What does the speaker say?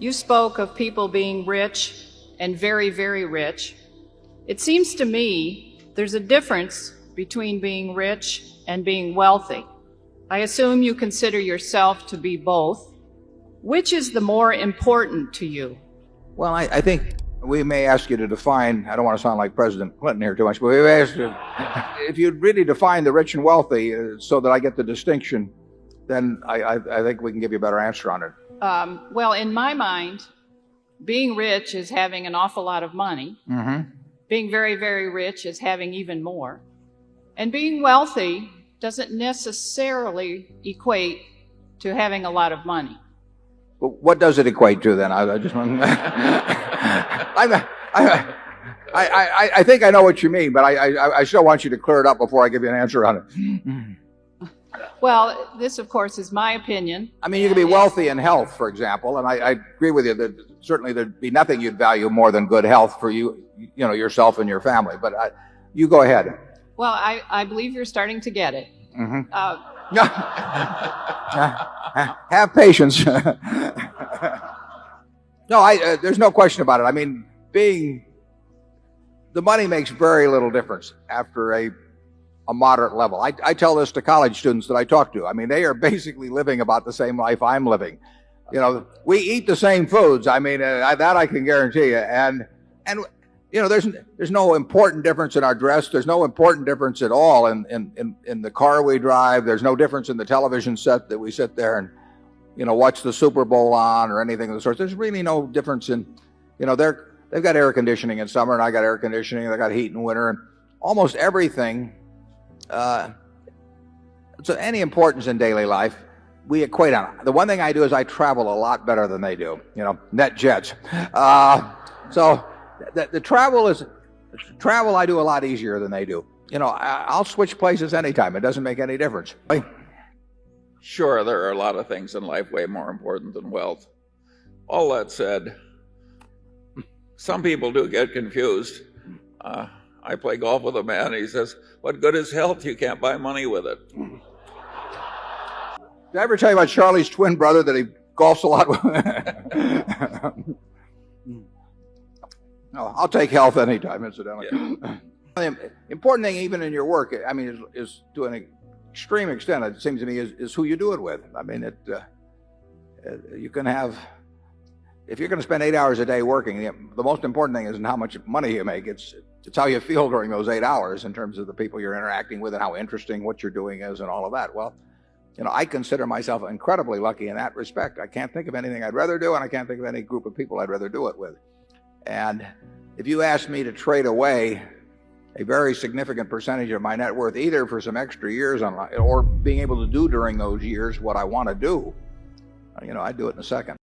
You spoke of people being rich and very, very rich. It seems to me there's a difference between being rich and being wealthy. I assume you consider yourself to be both. Which is the more important to you? Well, I think we may ask you to define, I don't want to sound like President Clinton here too much, but we may ask you, if you'd really define the rich and wealthy so that I get the distinction, then I think we can give you a better answer on it. Well, in my mind, being rich is having an awful lot of money. Mm-hmm. Being very, very rich is having even more. And being wealthy doesn't necessarily equate to having a lot of money. Well, what does it equate to then? I just want I think I know what you mean, but I still want you to clear it up before I give you an answer on it. Well, this, of course, is my opinion. I mean, you can be wealthy in health, for example, and I agree with you that certainly there'd be nothing you'd value more than good health for you, you know, yourself and your family. But you go ahead. Well, I believe you're starting to get it. Mm-hmm. Have patience. No, there's no question about it. I mean, the money makes very little difference after a moderate level. I tell this to college students that I talk to. I mean, they are basically living about the same life I'm living. You know, we eat the same foods. I mean, that I can guarantee you. And you know, there's no important difference in our dress. There's no important difference at all in the car we drive. There's no difference in the television set that we sit there and, you know, watch the Super Bowl on or anything of the sort. There's really no difference in, you know, they've got air conditioning in summer and I got air conditioning. They got heat in winter, and almost everything. So any importance in daily life, we equate on it. The one thing I do is I travel a lot better than they do. You know, net jets. So the travel I do a lot easier than they do. You know, I'll switch places anytime. It doesn't make any difference. Sure, there are a lot of things in life way more important than wealth. All that said, some people do get confused. I play golf with a man. He says, "What good is health? You can't buy money with it." Did I ever tell you about Charlie's twin brother that he golfs a lot with? No, I'll take health anytime, incidentally. Yeah. The important thing, even in your work, I mean, is to an extreme extent, it seems to me, is who you do it with. I mean, you can have, if you're going to spend 8 hours a day working, the most important thing isn't how much money you make. It's how you feel during those 8 hours in terms of the people you're interacting with and how interesting what you're doing is and all of that. Well, you know, I consider myself incredibly lucky in that respect. I can't think of anything I'd rather do, and I can't think of any group of people I'd rather do it with. And if you asked me to trade away a very significant percentage of my net worth, either for some extra years or being able to do during those years what I want to do, you know, I'd do it in a second.